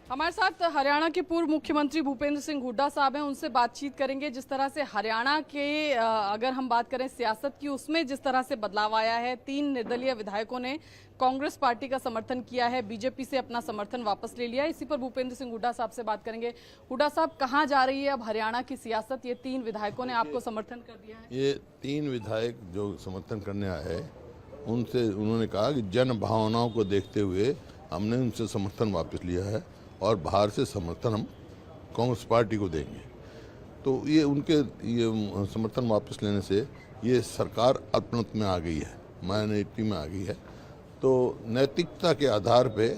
हमारे साथ हरियाणा के पूर्व मुख्यमंत्री भूपेंद्र सिंह हुड्डा साहब हैं, उनसे बातचीत करेंगे। जिस तरह से हरियाणा के अगर हम बात करें सियासत की, उसमें जिस तरह से बदलाव आया है, 3 निर्दलीय विधायकों ने कांग्रेस पार्टी का समर्थन किया है, बीजेपी से अपना समर्थन वापस ले लिया। इसी पर भूपेंद्र सिंह हुड्डा साहब से बात करेंगे। हुड्डा साहब, कहाँ जा रही है अब हरियाणा की सियासत? ये 3 विधायकों ने आपको समर्थन कर दिया है। ये 3 विधायक जो समर्थन करने आए हैं, उनसे उन्होंने कहा कि जन भावनाओं को देखते हुए हमने उनसे समर्थन वापस लिया है और बाहर से समर्थन हम कांग्रेस पार्टी को देंगे। तो ये उनके समर्थन वापस लेने से ये सरकार अपनत्व में आ गई है, माइनॉरिटी में आ गई है। तो नैतिकता के आधार पे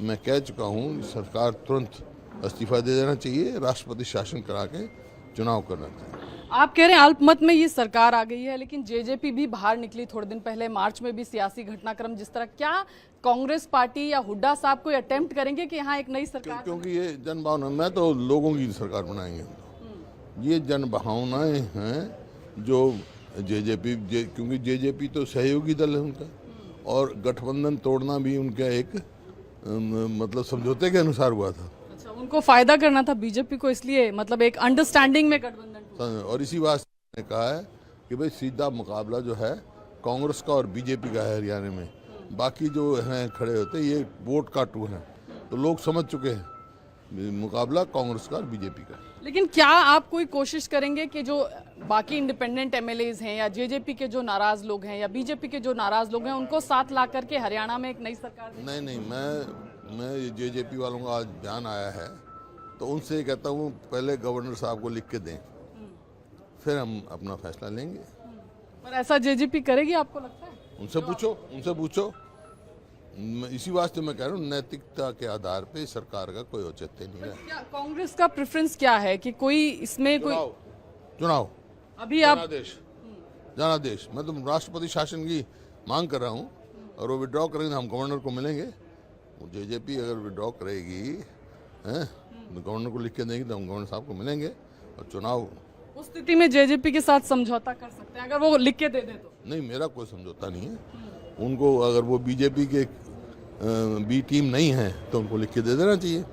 मैं कह चुका हूँ, सरकार तुरंत इस्तीफा दे देना चाहिए, राष्ट्रपति शासन करा के चुनाव करना चाहिए। आप कह रहे हैं अल्पमत में ये सरकार आ गई है, लेकिन जेजेपी भी बाहर निकली थोड़े दिन पहले, मार्च में भी सियासी घटनाक्रम जिस तरह, क्या कांग्रेस पार्टी या हुड्डा साहब कोई अटेम्प्ट करेंगे कि यहाँ एक नई सरकार? क्योंकि ये जन भावना, मैं तो लोगों की सरकार बनाएंगे। ये जन भावनाएं हैं जो जेजेपी क्योंकि जेजेपी तो सहयोगी दल है उनका, और गठबंधन तोड़ना भी उनका एक मतलब समझौते के अनुसार हुआ था। अच्छा, उनको फायदा करना था बीजेपी को, इसलिए मतलब एक अंडरस्टैंडिंग में गठबंधन। और इसी वास्ते ने कहा है कि भाई सीधा मुकाबला जो है कांग्रेस का और बीजेपी का है हरियाणा में। बाकी जो हैं खड़े होते ये वोट काटू हैं, तो लोग समझ चुके हैं मुकाबला कांग्रेस का और बीजेपी का। लेकिन क्या आप कोई कोशिश करेंगे कि जो बाकी इंडिपेंडेंट एमएलएज हैं या जेजेपी के जो नाराज लोग हैं या बीजेपी के जो नाराज लोग हैं, उनको साथ ला करके हरियाणा में एक नई सरकार? नहीं, मैं जेजेपी वालों का आज बयान आया है, तो उनसे कहता हूँ पहले गवर्नर साहब को लिख के दें, फिर हम अपना फैसला लेंगे। पर ऐसा जेजेपी करेगी आपको लगता है? उनसे पूछो। इसी वास्ते मैं कह रहा हूँ, नैतिकता के आधार पे सरकार का कोई औचित्य नहीं है। क्या कांग्रेस का प्रेफरेंस क्या है कि कोई इसमें कोई चुनाव अभी आप जनादेश मैं तो राष्ट्रपति शासन की मांग कर रहा हूँ, और वो विड्रॉ करेंगे हम गवर्नर को मिलेंगे। जेजेपी अगर विड्रॉ करेगी तो गवर्नर को लिख के देंगे, तो हम गवर्नर साहब को मिलेंगे और चुनाव। उस स्थिति में जेजेपी के साथ समझौता कर सकते हैं अगर वो लिख के दे दे तो? नहीं, मेरा कोई समझौता नहीं है। उनको अगर वो बीजेपी के बी टीम नहीं है तो उनको लिख के दे देना चाहिए।